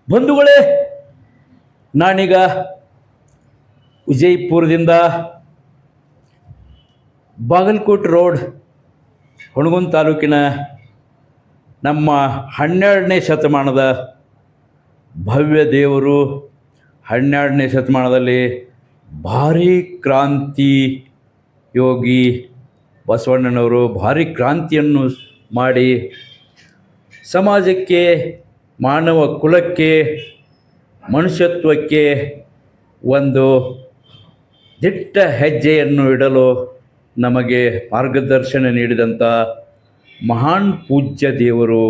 ಬಂಧುಗಳೇ, ನಾನೀಗ ವಿಜಯಪುರದಿಂದ ಬಾಗಲಕೋಟೆ ರೋಡ್ ಹುಣಗುಂದ ತಾಲೂಕಿನ ನಮ್ಮ 12ನೇ ಶತಮಾನದ ಭವ್ಯ ದೇವರು, 12ನೇ ಶತಮಾನದಲ್ಲಿ ಭಾರೀ ಕ್ರಾಂತಿ ಯೋಗಿ ಬಸವಣ್ಣನವರು ಭಾರೀ ಕ್ರಾಂತಿಯನ್ನು ಮಾಡಿ ಸಮಾಜಕ್ಕೆ, ಮಾನವ ಕುಲಕ್ಕೆ, ಮನುಷ್ಯತ್ವಕ್ಕೆ ಒಂದು ದಿಟ್ಟ ಹೆಜ್ಜೆಯನ್ನು ಇಡಲು ನಮಗೆ ಮಾರ್ಗದರ್ಶನ ನೀಡಿದಂಥ ಮಹಾನ್ ಪೂಜ್ಯ ದೇವರು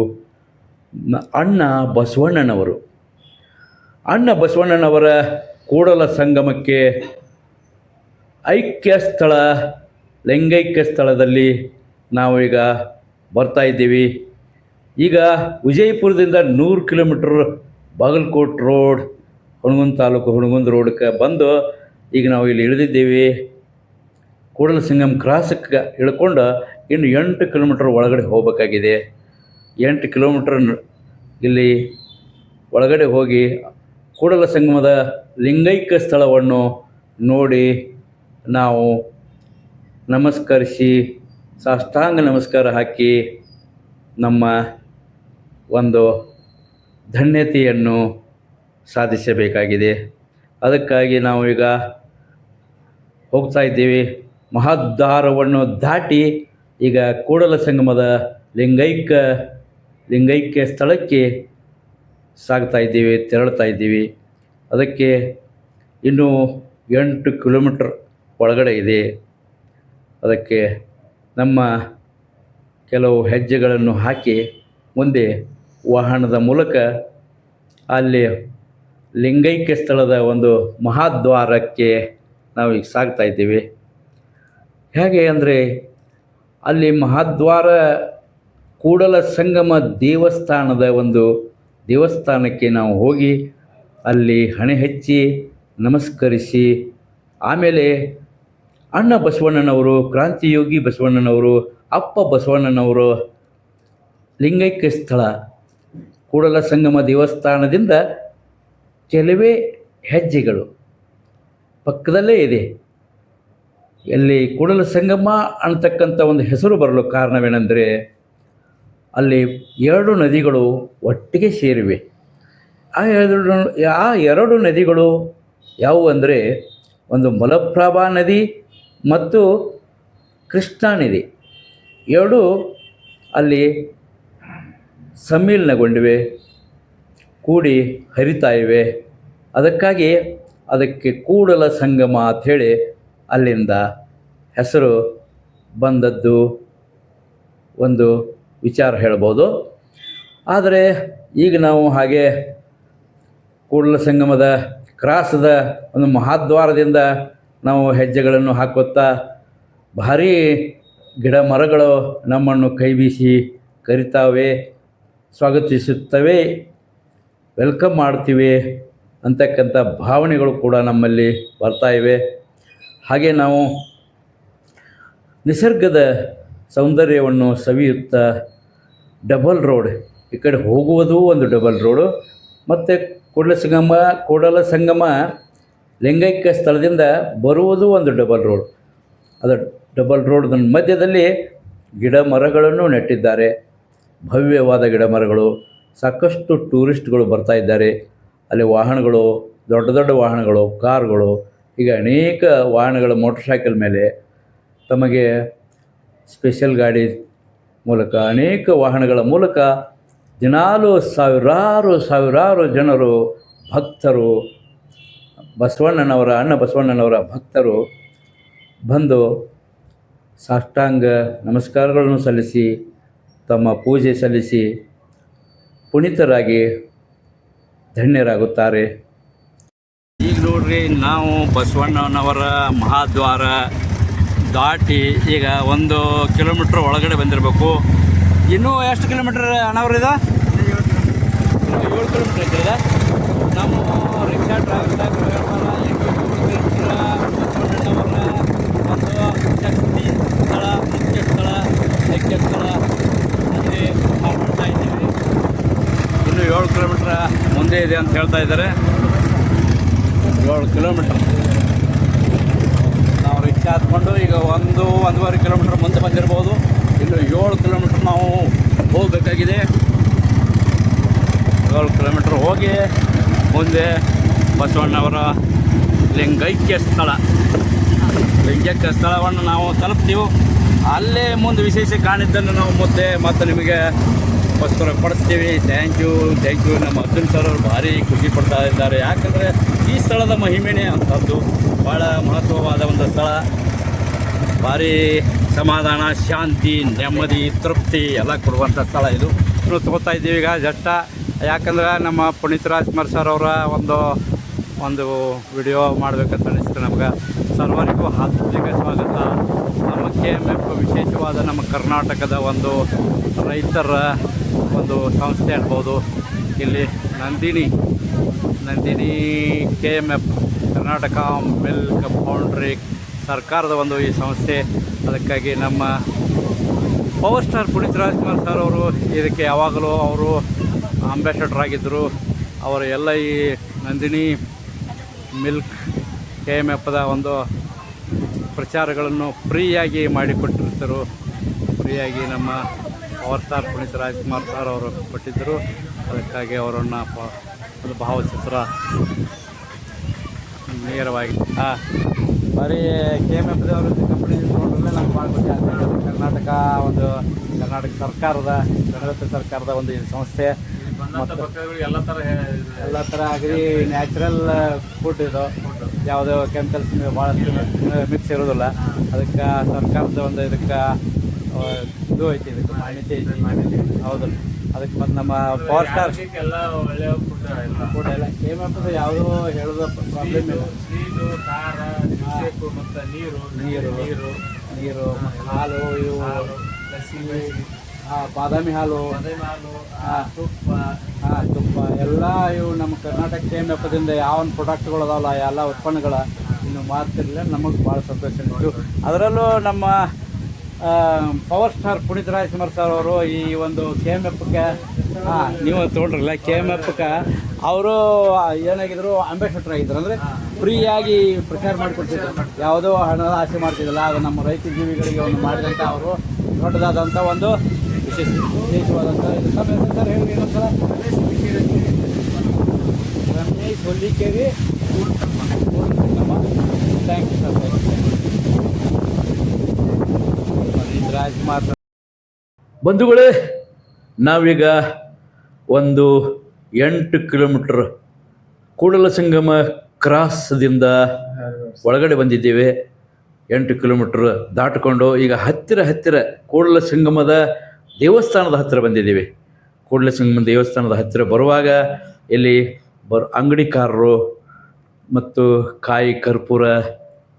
ಅಣ್ಣ ಬಸವಣ್ಣನವರು. ಅಣ್ಣ ಬಸವಣ್ಣನವರ ಕೂಡಲ ಸಂಗಮಕ್ಕೆ ಐಕ್ಯ ಸ್ಥಳ, ಲಿಂಗೈಕ್ಯ ಸ್ಥಳದಲ್ಲಿ ನಾವು ಈಗ ಬರ್ತಾಯಿದ್ದೀವಿ. ಈಗ ವಿಜಯಪುರದಿಂದ 100 ಕಿಲೋಮೀಟ್ರ್ ಬಾಗಲಕೋಟೆ ರೋಡ್ ಹುಣಗುಂದ ತಾಲೂಕು ಹುಣಗುಂದ ರೋಡ್ಗೆ ಬಂದು ಈಗ ನಾವು ಇಲ್ಲಿ ಇಳಿದಿದ್ದೀವಿ. ಕೂಡಲ ಸಂಗಮ ಕ್ರಾಸಕ್ಕೆ ಇಳ್ಕೊಂಡು ಇನ್ನು 8 ಕಿಲೋಮೀಟ್ರ್ ಒಳಗಡೆ ಹೋಗಬೇಕಾಗಿದೆ. 8 ಕಿಲೋಮೀಟ್ರ್ ಇಲ್ಲಿ ಒಳಗಡೆ ಹೋಗಿ ಕೂಡಲ ಸಂಗಮದ ಲಿಂಗೈಕ್ಯ ಸ್ಥಳವನ್ನು ನೋಡಿ ನಾವು ನಮಸ್ಕರಿಸಿ ಸಾಷ್ಟಾಂಗ ನಮಸ್ಕಾರ ಹಾಕಿ ನಮ್ಮ ಒಂದು ಧನ್ಯತೆಯನ್ನು ಸಾಧಿಸಬೇಕಾಗಿದೆ. ಅದಕ್ಕಾಗಿ ನಾವು ಈಗ ಹೋಗ್ತಾ ಇದ್ದೀವಿ. ಮಹದ್ವಾರವನ್ನು ದಾಟಿ ಈಗ ಕೂಡಲ ಸಂಗಮದ ಲಿಂಗೈಕ್ಯ ಸ್ಥಳಕ್ಕೆ ಸಾಗ್ತಾ ಇದ್ದೀವಿ, ತೆರಳ್ತಾ ಇದ್ದೀವಿ. ಅದಕ್ಕೆ ಇನ್ನೂ 8 ಕಿಲೋಮೀಟ್ರ್ ಒಳಗಡೆ ಇದೆ. ಅದಕ್ಕೆ ನಮ್ಮ ಕೆಲವು ಹೆಜ್ಜೆಗಳನ್ನು ಹಾಕಿ ಮುಂದೆ ವಾಹನದ ಮೂಲಕ ಅಲ್ಲಿ ಲಿಂಗೈಕ್ಯ ಸ್ಥಳದ ಒಂದು ಮಹಾದ್ವಾರಕ್ಕೆ ನಾವು ಈಗ ಸಾಗ್ತಾ ಇದ್ದೀವಿ. ಹೇಗೆ ಅಂದರೆ ಅಲ್ಲಿ ಮಹಾದ್ವಾರ ಕೂಡಲ ಸಂಗಮ ದೇವಸ್ಥಾನದ ಒಂದು ದೇವಸ್ಥಾನಕ್ಕೆ ನಾವು ಹೋಗಿ ಅಲ್ಲಿ ಹಣೆ ಹಚ್ಚಿ ನಮಸ್ಕರಿಸಿ ಆಮೇಲೆ ಅಣ್ಣ ಬಸವಣ್ಣನವರು, ಕ್ರಾಂತಿಯೋಗಿ ಬಸವಣ್ಣನವರು, ಅಪ್ಪ ಬಸವಣ್ಣನವರು ಲಿಂಗೈಕ್ಯ ಸ್ಥಳ ಕೂಡಲ ಸಂಗಮ ದೇವಸ್ಥಾನದಿಂದ ಕೆಲವೇ ಹೆಜ್ಜೆಗಳು ಪಕ್ಕದಲ್ಲೇ ಇದೆ. ಎಲ್ಲಿ ಕೂಡಲ ಸಂಗಮ ಅನ್ನತಕ್ಕಂಥ ಒಂದು ಹೆಸರು ಬರಲು ಕಾರಣವೇನೆಂದರೆ ಅಲ್ಲಿ 2 ನದಿಗಳು ಒಟ್ಟಿಗೆ ಸೇರಿವೆ. ಆ 2 ನದಿಗಳು ಯಾವುವು ಅಂದರೆ ಒಂದು ಮಲಪ್ರಭಾ ನದಿ ಮತ್ತು ಕೃಷ್ಣಾ ನದಿ. 2 ಅಲ್ಲಿ ಸಮ್ಮಿಲನಗೊಂಡಿವೆ, ಕೂಡಿ ಹರಿತಾ ಇವೆ. ಅದಕ್ಕಾಗಿ ಅದಕ್ಕೆ ಕೂಡಲ ಸಂಗಮ ಅಂಥೇಳಿ ಅಲ್ಲಿಂದ ಹೆಸರು ಬಂದದ್ದು ಒಂದು ವಿಚಾರ ಹೇಳ್ಬೋದು. ಆದರೆ ಈಗ ನಾವು ಹಾಗೆ ಕೂಡಲ ಸಂಗಮದ ಕ್ರಾಸದ ಒಂದು ಮಹಾದ್ವಾರದಿಂದ ನಾವು ಹೆಜ್ಜೆಗಳನ್ನು ಹಾಕುತ್ತಾ ಭಾರೀ ಗಿಡ ಮರಗಳು ನಮ್ಮನ್ನು ಕೈ ಬೀಸಿ ಕರಿತಾವೆ, ಸ್ವಾಗತಿಸುತ್ತವೆ, ವೆಲ್ಕಮ್ ಮಾಡ್ತೀವಿ ಅಂತಕ್ಕಂಥ ಭಾವನೆಗಳು ಕೂಡ ನಮ್ಮಲ್ಲಿ ಬರ್ತಾ ಇವೆ. ಹಾಗೆ ನಾವು ನಿಸರ್ಗದ ಸೌಂದರ್ಯವನ್ನು ಸವಿಯುತ್ತಾ ಡಬಲ್ ರೋಡ್, ಈ ಕಡೆ ಹೋಗುವುದೂ ಒಂದು ಡಬಲ್ ರೋಡು ಮತ್ತು ಕೂಡಲ ಸಂಗಮ ಲಿಂಗೈಕ್ಯ ಸ್ಥಳದಿಂದ ಬರುವುದು ಒಂದು ಡಬಲ್ ರೋಡ್. ಅದು ಡಬಲ್ ರೋಡ್ ಮಧ್ಯದಲ್ಲಿ ಗಿಡ ಮರಗಳನ್ನು ನೆಟ್ಟಿದ್ದಾರೆ, ಭವ್ಯವಾದ ಗಿಡ ಮರಗಳು. ಸಾಕಷ್ಟು ಟೂರಿಸ್ಟ್ಗಳು ಬರ್ತಾ ಇದ್ದಾರೆ. ಅಲ್ಲಿ ವಾಹನಗಳು, ದೊಡ್ಡ ದೊಡ್ಡ ವಾಹನಗಳು, ಕಾರುಗಳು, ಹೀಗೆ ಅನೇಕ ವಾಹನಗಳು ಮೋಟರ್ ಸೈಕಲ್ ಮೇಲೆ ತಮಗೆ ಸ್ಪೆಷಲ್ ಗಾಡಿ ಮೂಲಕ ಅನೇಕ ವಾಹನಗಳ ಮೂಲಕ ದಿನಾಲೂ ಸಾವಿರಾರು ಜನರು ಭಕ್ತರು, ಅಣ್ಣ ಬಸವಣ್ಣನವರ ಭಕ್ತರು ಬಂದು ಸಾಷ್ಟಾಂಗ ನಮಸ್ಕಾರಗಳನ್ನು ಸಲ್ಲಿಸಿ ತಮ್ಮ ಪೂಜೆ ಸಲ್ಲಿಸಿ ಪುನೀತರಾಗಿ ಧನ್ಯರಾಗುತ್ತಾರೆ. ಈಗ ನೋಡ್ರಿ, ನಾವು ಬಸವಣ್ಣನವರ ಮಹಾದ್ವಾರ ದಾಟಿ ಈಗ 1 ಕಿಲೋಮೀಟ್ರ್ ಒಳಗಡೆ ಬಂದಿರಬೇಕು. ಇನ್ನೂ ಎಷ್ಟು ಕಿಲೋಮೀಟ್ರ್ ಅಣ್ಣವ್ರಿದ? 7 ಕಿಲೋಮೀಟ್ರ್ ಐತಿದೆ. ನಮ್ಮ ರಿಕ್ಷಾ ಡ್ರೈವರ್ ಬಸವಣ್ಣನವರ ಒಂದು ಶಕ್ತಿ ಸ್ಥಳ, ಮುಖ್ಯ ಸ್ಥಳ, ಅಲ್ಲಿ ಮಾಡ್ತಾ ಇದ್ದೀವಿ. ಇನ್ನು 7 ಕಿಲೋಮೀಟ್ರ್ ಮುಂದೆ ಇದೆ ಅಂತ ಹೇಳ್ತಾ ಇದ್ದಾರೆ. 7 ಕಿಲೋಮೀಟ್ರ್ ನಾವು ರಿಕ್ಷಾ ಹತ್ಕೊಂಡು ಈಗ 1-1.5 ಕಿಲೋಮೀಟ್ರ್ ಮುಂದೆ ಬಂದಿರ್ಬೋದು. ಇನ್ನು 7 ಕಿಲೋಮೀಟ್ರ್ ನಾವು ಹೋಗಬೇಕಾಗಿದೆ. 7 ಕಿಲೋಮೀಟ್ರ್ ಹೋಗಿ ಮುಂದೆ ಬಸವಣ್ಣವರ ಲಿಂಗೈಕ್ಯ ಸ್ಥಳವನ್ನು ನಾವು ತಲುಪ್ತೀವಿ. ಅಲ್ಲೇ ಮುಂದೆ ವಿಶೇಷ ಕಾಣಿದ್ದನ್ನು ನಾವು ಮತ್ತೆ ನಿಮಗೆ ಪಡಿಸ್ತೀವಿ. Thank you. ನಮ್ಮ ಅರ್ಜುನ್ ಸರ್ ಅವರು ಭಾರಿ ಖುಷಿ ಪಡ್ತಾ ಇದ್ದಾರೆ. ಯಾಕಂದರೆ ಈ ಸ್ಥಳದ ಮಹಿಮೆನೇ ಅಂಥದ್ದು, ಭಾಳ ಮಹತ್ವವಾದ ಒಂದು ಸ್ಥಳ. ಭಾರಿ ಸಮಾಧಾನ, ಶಾಂತಿ, ನೆಮ್ಮದಿ, ತೃಪ್ತಿ ಎಲ್ಲ ಕೊಡುವಂಥ ಸ್ಥಳ ಇದು. ನಾವು ತಗೋತಾ ಇದ್ದೀವಿ ಈಗ ಜಸ್ಟ್. ಯಾಕಂದ್ರೆ ನಮ್ಮ ಪುನೀತ್ ರಾಜ್ಕುಮಾರ್ ಸರ್ ಅವರ ಒಂದು ವಿಡಿಯೋ ಮಾಡಬೇಕಂತ ಅನಿಸ್ತು ನಮ್ಗೆ. ಸರ್ವರಿಗೂ ಹಾರ್ದಿಕ ಸ್ವಾಗತ. ನಮ್ಮ KMF ವಿಶೇಷವಾದ ನಮ್ಮ ಕರ್ನಾಟಕದ ಒಂದು ರೈತರ ಒಂದು ಸಂಸ್ಥೆ ಅನ್ಬೋದು. ಇಲ್ಲಿ Nandini KMF Karnataka milk foundry ಸರ್ಕಾರದ ಒಂದು ಈ ಸಂಸ್ಥೆ. ಅದಕ್ಕಾಗಿ ನಮ್ಮ power star Puneeth Rajkumar sir ಅವರು ಇದಕ್ಕೆ ಯಾವಾಗಲೂ ಅವರು ಅಂಬಾಸಡರ್ ಆಗಿದ್ದರು. ಅವರು ಎಲ್ಲ ಈ ನಂದಿನಿ ಮಿಲ್ಕ್ KMFದ ಒಂದು ಪ್ರಚಾರಗಳನ್ನು ಫ್ರೀಯಾಗಿ ಮಾಡಿಕೊಟ್ಟಿರ್ತಾರೆ. ಫ್ರೀಯಾಗಿ ನಮ್ಮ power star Puneeth Rajkumar sir ಅವರು ಕೊಟ್ಟಿದ್ದರು. ಅದಕ್ಕಾಗಿ ಅವರನ್ನು ಒಂದು ಭಾವಚಿತ್ರ ನೇರವಾಗಿ ಬರೀ KMFದವರು ಕಂಪ್ನಿ ನೋಡಿದ್ರೆ ನಮ್ಗೆ ಭಾಳ ಖುಷಿ ಆಗ್ತದೆ. ಕರ್ನಾಟಕ ಸರ್ಕಾರದ ಒಂದು ಈ ಸಂಸ್ಥೆ. ಎಲ್ಲ ಥರ ಅಗ್ರಿ ನ್ಯಾಚುರಲ್ ಫುಡ್ ಇದು, ಯಾವುದೇ ಕೆಮಿಕಲ್ಸ್ ಭಾಳಷ್ಟು ಮಿಕ್ಸ್ ಇರೋದಿಲ್ಲ. ಅದಕ್ಕೆ ಸರ್ಕಾರದ ಒಂದು ಇದಕ್ಕೆ ಇದು ಐತಿ, ಇದಕ್ಕೆ ಮಾನ್ಯತೆ ಐತಿ. ಹೌದು. ಅದಕ್ಕೆ ಮತ್ತು ನಮ್ಮ ಪವರ್ ಸ್ಟಾರ್ ಎಲ್ಲ ಒಳ್ಳೆಯ ಫುಡ್ ಎಲ್ಲ KMFದು ಯಾವುದೋ ಹೇಳೋದು ಪ್ರಾಬ್ಲಮ್ ಇಲ್ಲ. ಮತ್ತು ನೀರು ಮತ್ತು ಹಾಲು, ಇವು ಬಾದಾಮಿ ಹಾಲು, ತುಪ್ಪ ಎಲ್ಲ ಇವು ನಮ್ಮ ಕರ್ನಾಟಕ KMFದಿಂದ ಯಾವ ಒಂದು ಪ್ರಾಡಕ್ಟ್ಗಳು ಅದಾವಲ್ಲ ಎಲ್ಲ ಉತ್ಪನ್ನಗಳ ಇನ್ನು ಮಾರ್ತಿರಲಿಲ್ಲ. ನಮಗೆ ಭಾಳ ಸಂತೋಷ ಇತ್ತು. ಅದರಲ್ಲೂ ನಮ್ಮ power star Puneeth Rajkumar sir ಅವರು ಈ ಒಂದು KMFಕ್ಕೆ ನೀವು ತೊಗೊಂಡ್ರಲ್ಲ KMFಕ್ಕೆ ಅವರು ಏನಾಗಿದ್ರು ಅಂಬಾಸಡರ್ ಆಗಿದ್ರು. ಅಂದರೆ ಫ್ರೀಯಾಗಿ ಪ್ರಚಾರ ಮಾಡಿಕೊಡ್ತಿದ್ರು, ಯಾವುದೋ ಹಣದ ಆಸೆ ಮಾಡ್ತಿದ್ದಿಲ್ಲ. ಅದು ನಮ್ಮ ರೈತ ಜೀವಿಗಳಿಗೆ ಒಂದು ಮಾಡಿದಂಥ ಅವರು ದೊಡ್ಡದಾದಂಥ ಒಂದು ವಿಶೇಷವಾದಂಥ ಇದು. ಸರ್ ಹೇಳಿ ಏನಂತ Ramesh Hollikeri. Thank you sir. Rajkumar ಬಂಧುಗಳೇ, ನಾವೀಗ ಒಂದು 8 ಕಿಲೋಮೀಟ್ರ್ ಕೂಡಲಸಂಗಮ ಕ್ರಾಸ್ದಿಂದ ಒಳಗಡೆ ಬಂದಿದ್ದೇವೆ. 8 ಕಿಲೋಮೀಟ್ರ್ ದಾಟಿಕೊಂಡು ಈಗ ಹತ್ತಿರ ಕೂಡಲಸಂಗಮದ ದೇವಸ್ಥಾನದ ಹತ್ತಿರ ಬಂದಿದ್ದೀವಿ. ಕೂಡಲಸಂಗಮ ದೇವಸ್ಥಾನದ ಹತ್ತಿರ ಬರುವಾಗ ಇಲ್ಲಿ ಅಂಗಡಿಕಾರರು ಮತ್ತು ಕಾಯಿ ಕರ್ಪೂರ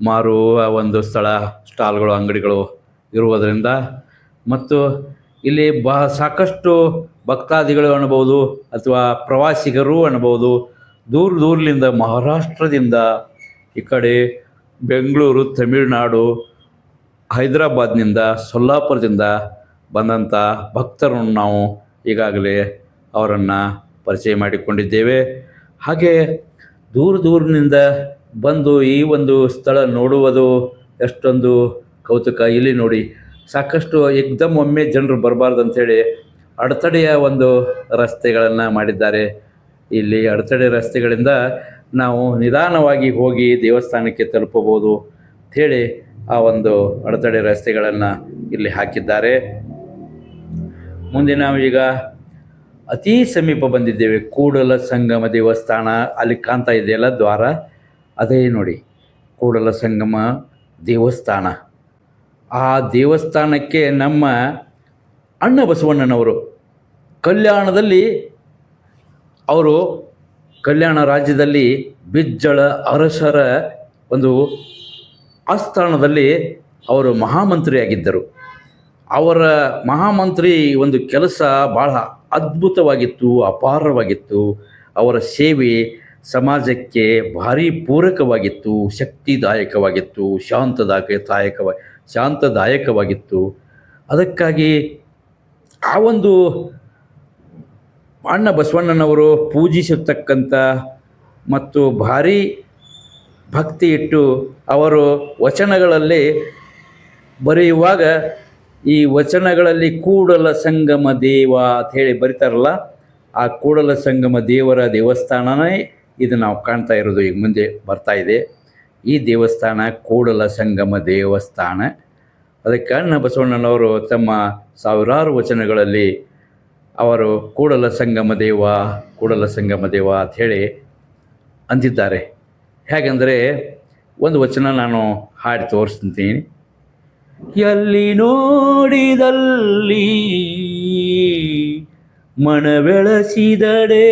ಮಾರುವ ಒಂದು ಸ್ಥಳ, ಸ್ಟಾಲ್ಗಳು, ಅಂಗಡಿಗಳು ಇರುವುದರಿಂದ ಮತ್ತು ಇಲ್ಲಿ ಸಾಕಷ್ಟು ಭಕ್ತಾದಿಗಳು ಅನ್ನಬಹುದು ಅಥವಾ ಪ್ರವಾಸಿಗರು ಅನ್ನಬಹುದು. ದೂರದಿಂದ ಮಹಾರಾಷ್ಟ್ರದಿಂದ, ಈ ಕಡೆ ಬೆಂಗಳೂರು, ತಮಿಳುನಾಡು, ಹೈದರಾಬಾದ್ನಿಂದ, ಸೊಲ್ಲಾಪುರದಿಂದ ಬಂದಂಥ ಭಕ್ತರನ್ನು ನಾವು ಈಗಾಗಲೇ ಅವರನ್ನು ಪರಿಚಯ ಮಾಡಿಕೊಂಡಿದ್ದೇವೆ. ಹಾಗೆ ದೂರದಿಂದ ಬಂದು ಈ ಒಂದು ಸ್ಥಳ ನೋಡುವುದು ಎಷ್ಟೊಂದು ಕೌತುಕ. ಇಲ್ಲಿ ನೋಡಿ, ಸಾಕಷ್ಟು ಏಕ್ದಮ್ ಒಮ್ಮೆ ಜನರು ಬರಬಾರ್ದು ಅಂಥೇಳಿ ಅಡೆತಡೆಯ ಒಂದು ರಸ್ತೆಗಳನ್ನು ಮಾಡಿದ್ದಾರೆ. ಇಲ್ಲಿ ಅಡೆತಡೆ ರಸ್ತೆಗಳಿಂದ ನಾವು ನಿಧಾನವಾಗಿ ಹೋಗಿ ದೇವಸ್ಥಾನಕ್ಕೆ ತಲುಪಬಹುದು ಅಂಥೇಳಿ ಆ ಒಂದು ಅಡೆತಡೆ ರಸ್ತೆಗಳನ್ನು ಇಲ್ಲಿ ಹಾಕಿದ್ದಾರೆ. ಮುಂದೆ ನಾವೀಗ ಅತೀ ಸಮೀಪ ಬಂದಿದ್ದೇವೆ. ಕೂಡಲಸಂಗಮ ದೇವಸ್ಥಾನ ಅಲ್ಲಿ ಕಾಣ್ತಾ ಇದೆಯಲ್ಲ ದ್ವಾರ, ಅದೇ ನೋಡಿ ಕೂಡಲಸಂಗಮ ದೇವಸ್ಥಾನ. ಆ ದೇವಸ್ಥಾನಕ್ಕೆ ನಮ್ಮ ಅಣ್ಣ ಬಸವಣ್ಣನವರು ಕಲ್ಯಾಣದಲ್ಲಿ, ಅವರು ಕಲ್ಯಾಣ ರಾಜ್ಯದಲ್ಲಿ ಬಿಜ್ಜಳ ಅರಸರ ಒಂದು ಆಸ್ಥಾನದಲ್ಲಿ ಅವರು ಮಹಾಮಂತ್ರಿಯಾಗಿದ್ದರು. ಅವರ ಮಹಾಮಂತ್ರಿ ಒಂದು ಕೆಲಸ ಭಾಳ ಅದ್ಭುತವಾಗಿತ್ತು, ಅಪಾರವಾಗಿತ್ತು. ಅವರ ಸೇವೆ ಸಮಾಜಕ್ಕೆ ಭಾರಿ ಪೂರಕವಾಗಿತ್ತು, ಶಕ್ತಿದಾಯಕವಾಗಿತ್ತು, ಶಾಂತದಾಯಕವಾಗಿತ್ತು. ಅದಕ್ಕಾಗಿ ಆ ಒಂದು ಅಣ್ಣ ಬಸವಣ್ಣನವರು ಪೂಜಿಸತಕ್ಕಂಥ ಮತ್ತು ಭಾರಿ ಭಕ್ತಿ ಇಟ್ಟು ಅವರು ವಚನಗಳಲ್ಲಿ ಬರೆಯುವಾಗ ಈ ವಚನಗಳಲ್ಲಿ ಕೂಡಲ ಸಂಗಮ ದೇವ ಅಂತ ಹೇಳಿ ಬರೀತಾರಲ್ಲ, ಆ ಕೂಡಲ ಸಂಗಮ ದೇವರ ದೇವಸ್ಥಾನನೇ ಇದು ನಾವು ಕಾಣ್ತಾ ಇರೋದು ಈಗ ಮುಂದೆ ಬರ್ತಾ ಇದೆ. ಈ ದೇವಸ್ಥಾನ ಕೂಡಲ ಸಂಗಮ ದೇವಸ್ಥಾನ. ಅದಕ್ಕೆ ಅಣ್ಣ ಬಸವಣ್ಣನವರು ತಮ್ಮ ಸಾವಿರಾರು ವಚನಗಳಲ್ಲಿ ಅವರು ಕೂಡಲ ಸಂಗಮ ದೇವ ಕೂಡಲ ಸಂಗಮ ದೇವ ಅಂಥೇಳಿ ಅಂದಿದ್ದಾರೆ. ಹೇಗೆಂದರೆ ಒಂದು ವಚನ ನಾನು ಹಾಡಿ ತೋರಿಸ್ತೀನಿ. ಎಲ್ಲಿ ನೋಡಿದಲ್ಲಿ ಮನ ಬೆಳೆಸಿದಡೆ,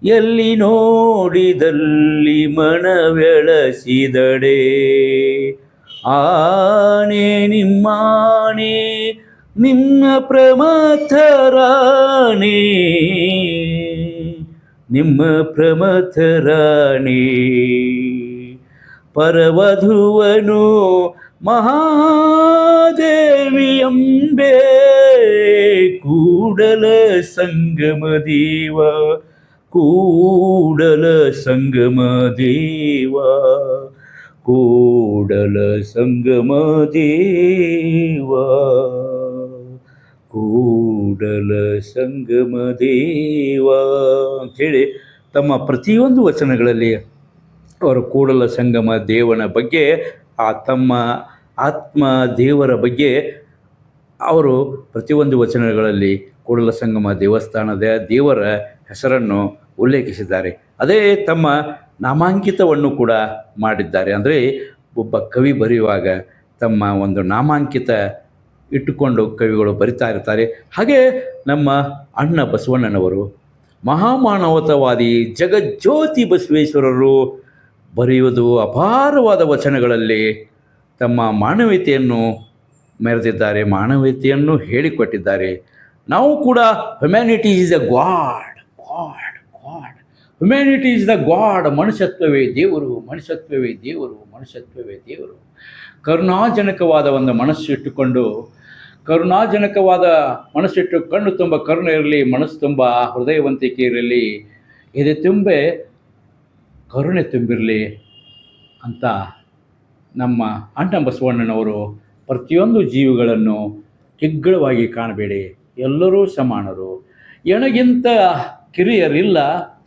ಎಲ್ಲಿ ನೋಡಿದಲ್ಲಿ ಮನ ಬೆಳೆಸಿದಡೆ, ಆನೆ ನಿಮ್ಮಾನೆ ನಿಮ್ಮ ಪ್ರಮಥರಾಣಿ, ನಿಮ್ಮ ಪ್ರಮಥರಾಣಿ, ಪರವಧುವನು ಮಹಾದೇವಿಯಂಬೆ, ಕೂಡಲ ಸಂಗಮ ದೇವ ಕೂಡಲ ಸಂಗಮ ದೇವ ಕೂಡಲ ಸಂಗಮ ದೇವ ಕೂಡಲ ಸಂಗಮ ದೇವ ಅಂಥೇಳಿ ತಮ್ಮ ಪ್ರತಿಯೊಂದು ವಚನಗಳಲ್ಲಿ ಅವರು ಕೂಡಲ ಸಂಗಮ ದೇವನ ಬಗ್ಗೆ, ಆ ತಮ್ಮ ಆತ್ಮ ದೇವರ ಬಗ್ಗೆ ಅವರು ಪ್ರತಿಯೊಂದು ವಚನಗಳಲ್ಲಿ ಕೂಡಲ ಸಂಗಮ ದೇವಸ್ಥಾನದ ದೇವರ ಹೆಸರನ್ನು ಉಲ್ಲೇಖಿಸಿದ್ದಾರೆ. ಅದೇ ತಮ್ಮ ನಾಮಾಂಕಿತವನ್ನು ಕೂಡ ಮಾಡಿದ್ದಾರೆ. ಅಂದರೆ ಒಬ್ಬ ಕವಿ ಬರೆಯುವಾಗ ತಮ್ಮ ಒಂದು ನಾಮಾಂಕಿತ ಇಟ್ಟುಕೊಂಡು ಕವಿಗಳು ಬರಿತಾ ಇರ್ತಾರೆ. ಹಾಗೆ ನಮ್ಮ ಅಣ್ಣ ಬಸವಣ್ಣನವರು ಮಹಾಮಾನವತಾವಾದಿ ಜಗಜ್ಯೋತಿ ಬಸವೇಶ್ವರರು ಬರೆಯುವುದು ಅಪಾರವಾದ ವಚನಗಳಲ್ಲಿ ತಮ್ಮ ಮಾನವೀಯತೆಯನ್ನು ಮೆರೆದಿದ್ದಾರೆ, ಮಾನವೀಯತೆಯನ್ನು ಹೇಳಿಕೊಟ್ಟಿದ್ದಾರೆ. ನಾವು ಕೂಡ humanity is a god, god, god, humanity is the god, ಮನುಷ್ಯತ್ವವೇ ದೇವರು, ಮನುಷ್ಯತ್ವವೇ ದೇವರು, ಮನುಷ್ಯತ್ವವೇ ದೇವರು. ಕರುಣಾಜನಕವಾದ ಒಂದು ಮನಸ್ಸು ಇಟ್ಟುಕೊಂಡು, ಕರುಣಾಜನಕವಾದ ಮನಸ್ಸಿಟ್ಟು ಕಣ್ಣು ತುಂಬ ಕರುಣೆ ಇರಲಿ, ಮನಸ್ಸು ತುಂಬ ಹೃದಯವಂತಿಕೆ ಇರಲಿ, ಎದೆ ತುಂಬೆ ಕರುಣೆ ತುಂಬಿರಲಿ ಅಂತ ನಮ್ಮ ಅಣ್ಣ ಬಸವಣ್ಣನವರು ಪ್ರತಿಯೊಂದು ಜೀವಿಗಳನ್ನು ಕಿಗ್ಗಳವಾಗಿ ಕಾಣಬೇಡಿ, ಎಲ್ಲರೂ ಸಮಾನರು, ಎಣಗಿಂತ ಕಿರಿಯರಿಲ್ಲ,